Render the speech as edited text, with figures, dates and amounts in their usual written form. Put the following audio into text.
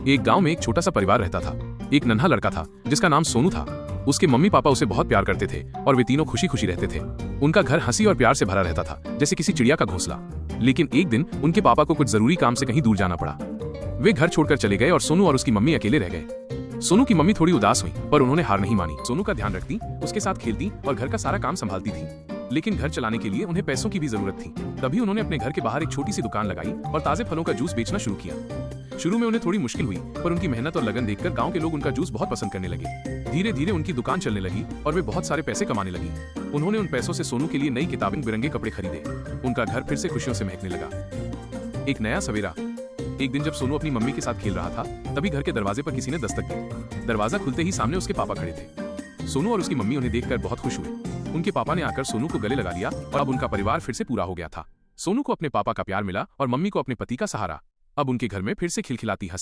एक गांव में एक छोटा सा परिवार रहता था। एक नन्हा लड़का था जिसका नाम सोनू था। उसके मम्मी पापा उसे बहुत प्यार करते थे और वे तीनों खुशी खुशी रहते थे। उनका घर हंसी और प्यार से भरा रहता था, जैसे किसी चिड़िया का घोंसला। लेकिन एक दिन उनके पापा को कुछ जरूरी काम से कहीं दूर जाना पड़ा। वे घर छोड़कर चले गए और सोनू और उसकी मम्मी अकेले रह गए। सोनू की मम्मी थोड़ी उदास हुई, पर उन्होंने हार नहीं मानी। सोनू का ध्यान रखती, उसके साथ खेलती और घर का सारा काम संभालती थी। लेकिन घर चलाने के लिए उन्हें पैसों की भी जरूरत थी। तभी उन्होंने अपने घर के बाहर एक छोटी सी दुकान लगाई और ताजे फलों का जूस बेचना शुरू किया। शुरू में उन्हें थोड़ी मुश्किल हुई, पर उनकी मेहनत और लगन देखकर गांव के लोग उनका जूस बहुत पसंद करने लगे। धीरे धीरे उनकी दुकान चलने लगी और वे बहुत सारे पैसे कमाने लगी। उन्होंने उन पैसों से सोनू के लिए नई किताबें, बिरंगे कपड़े खरीदे। उनका घर फिर से खुशियों से महकने लगा। एक नया सवेरा। एक दिन जब सोनू अपनी मम्मी के साथ खेल रहा था, तभी घर के दरवाजे पर किसी ने दस्तक दी। दरवाजा खुलते ही सामने उसके पापा खड़े थे। सोनू और उसकी मम्मी उन्हें देखकर बहुत खुश हुए। उनके पापा ने आकर सोनू को गले लगा लिया और अब उनका परिवार फिर से पूरा हो गया था। सोनू को अपने पापा का प्यार मिला और मम्मी को अपने पति का सहारा। अब उनके घर में फिर से खिलखिलाती हंसी